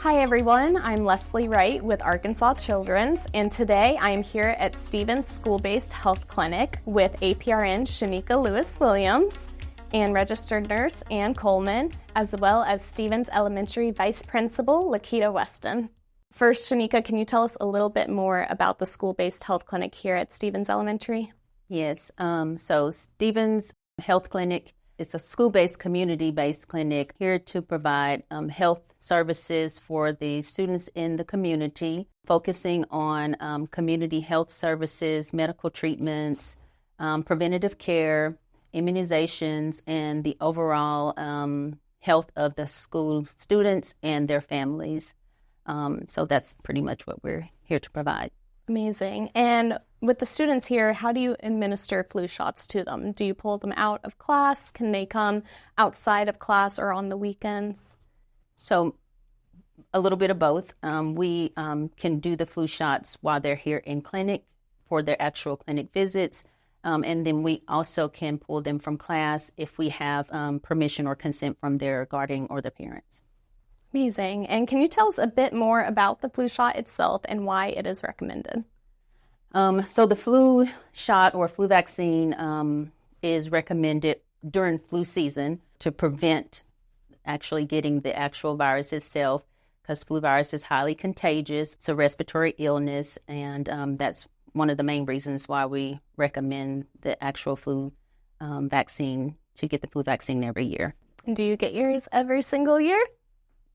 Hi everyone, I'm Leslie Wright with Arkansas Children's, and today I am here at Stevens School-Based Health Clinic with APRN Shanika Lewis-Williams and registered nurse Ann Coleman, as well as Stevens Elementary Vice Principal Lakita Weston. First, Shanika, can you tell us a little bit more about the school-based health clinic here at Stevens Elementary? Yes, so Stevens Health Clinic is a school-based, community-based clinic here to provide health services for the students in the community, focusing on community health services, medical treatments, preventative care, immunizations, and the overall health of the school students and their families. So that's pretty much what we're here to provide. Amazing. And with the students here, how do you administer flu shots to them? Do you pull them out of class? Can they come outside of class or on the weekends? So a little bit of both. We can do the flu shots while they're here in clinic for their actual clinic visits. And then we also can pull them from class if we have permission or consent from their guardian or their parents. Amazing. And can you tell us a bit more about the flu shot itself and why it is recommended? So the flu shot or flu vaccine is recommended during flu season to prevent actually getting the actual virus itself, because flu virus is highly contagious. It's a respiratory illness, and that's one of the main reasons why we recommend the actual flu vaccine, to get the flu vaccine every year. Do you get yours every single year?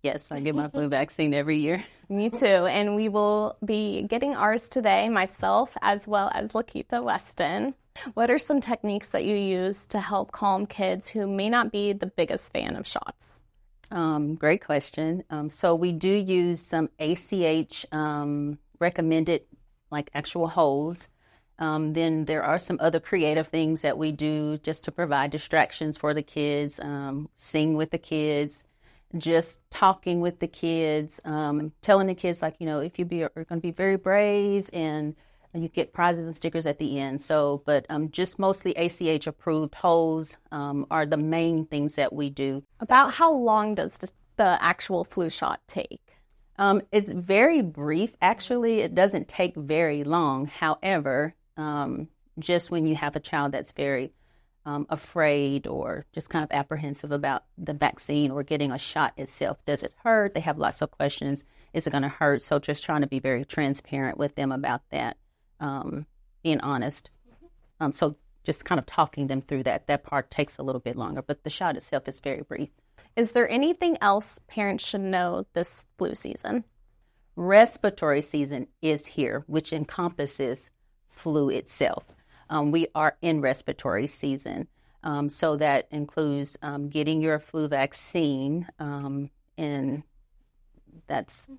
Yes, I get my flu vaccine every year. Me too, and we will be getting ours today, myself as well as Lakita Weston. What are some techniques that you use to help calm kids who may not be the biggest fan of shots? Great question. So we do use some ACH recommended, like actual holes. Then there are some other creative things that we do just to provide distractions for the kids, sing with the kids, just talking with the kids, telling the kids, like, if you're going to be very brave, and you get prizes and stickers at the end. So, but just mostly ACH approved holes are the main things that we do. About how long does the actual flu shot take? It's very brief. Actually, it doesn't take very long. However, just when you have a child that's very afraid or just kind of apprehensive about the vaccine or getting a shot itself. Does it hurt? They have lots of questions. Is it going to hurt? So just trying to be very transparent with them about that, being honest. So just kind of talking them through that. That part takes a little bit longer, but the shot itself is very brief. Is there anything else parents should know this flu season? Respiratory season is here, which encompasses flu itself. We are in respiratory season, so that includes getting your flu vaccine, and that's,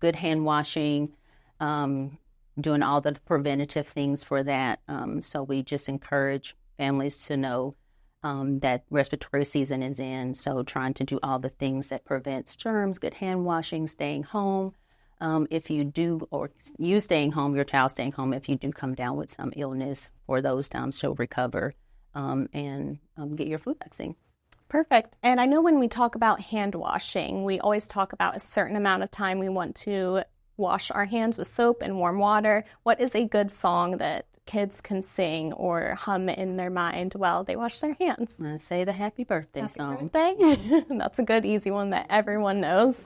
good hand washing, doing all the preventative things for that. So we just encourage families to know that respiratory season is in, so trying to do all the things that prevents germs, good hand washing, staying home. If you do, or you staying home, your child staying home, if you do come down with some illness, for those times to recover and get your flu vaccine. Perfect. And I know when we talk about hand washing, we always talk about a certain amount of time we want to wash our hands with soap and warm water. What is a good song that kids can sing or hum in their mind while they wash their hands? I say the happy birthday song. Birthday? That's a good, easy one that everyone knows.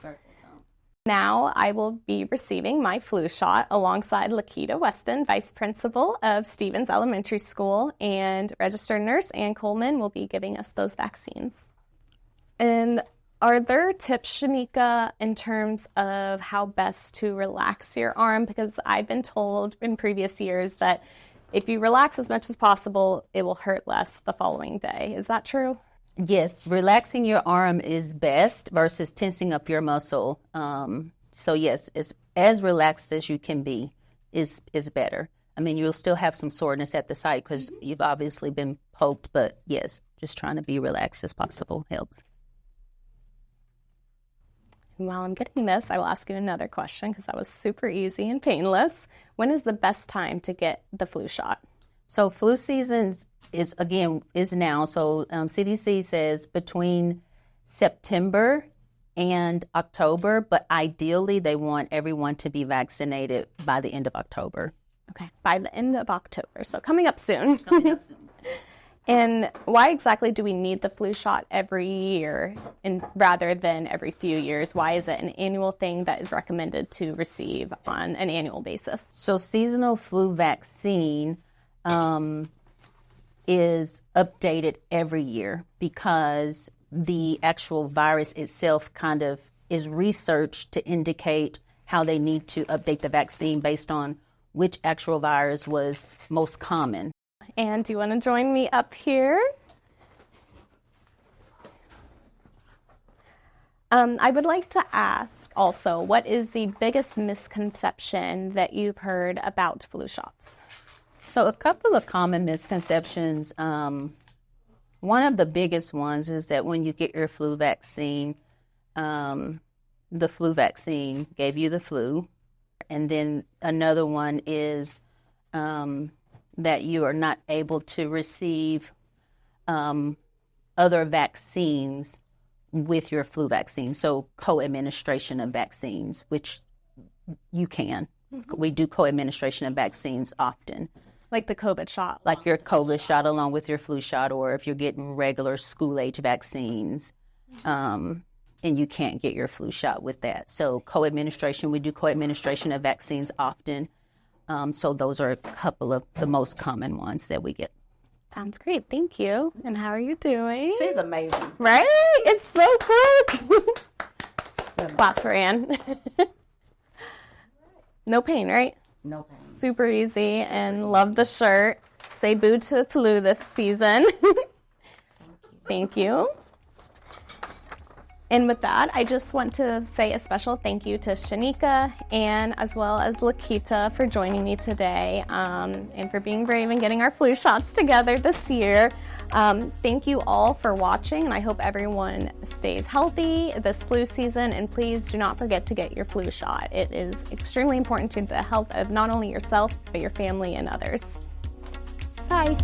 Now I will be receiving my flu shot alongside Lakita Weston, Vice Principal of Stevens Elementary School, and registered nurse Ann Coleman will be giving us those vaccines. And are there tips, Shanika, in terms of how best to relax your arm? Because I've been told in previous years that if you relax as much as possible, it will hurt less the following day. Is that true? Yes, relaxing your arm is best versus tensing up your muscle. So yes, as relaxed as you can be is better. I mean, you'll still have some soreness at the site because you've obviously been poked, but yes, just trying to be relaxed as possible helps. And while I'm getting this, I will ask you another question because that was super easy and painless. When is the best time to get the flu shot? So flu season is now. So CDC says between September and October, but ideally they want everyone to be vaccinated by the end of October. Okay, by the end of October. So coming up soon. And why exactly do we need the flu shot every year rather than every few years? Why is it an annual thing that is recommended to receive on an annual basis? So seasonal flu vaccine is updated every year because the actual virus itself kind of is researched to indicate how they need to update the vaccine based on which actual virus was most common. And do you want to join me up here? I would like to ask also, what is the biggest misconception that you've heard about flu shots? So a couple of common misconceptions. One of the biggest ones is that when you get your flu vaccine, the flu vaccine gave you the flu. And then another one is that you are not able to receive other vaccines with your flu vaccine. So co-administration of vaccines, which you can. Mm-hmm. We do co-administration of vaccines often. Like the COVID shot. Like your COVID shot along with your flu shot, or if you're getting regular school-age vaccines, and you can't get your flu shot with that. So co-administration, we do co-administration of vaccines often. So those are a couple of the most common ones that we get. Sounds great. Thank you. And how are you doing? She's amazing. Right? It's so quick. Claps for Ann. No pain, right? No pain. Super easy, and love the shirt. Say boo to flu this season. Thank you. And with that, I just want to say a special thank you to Shanika, Ann, as well as Lakita for joining me today, and for being brave and getting our flu shots together this year. Thank you all for watching, and I hope everyone stays healthy this flu season, and please do not forget to get your flu shot. It is extremely important to the health of not only yourself, but your family and others. Bye.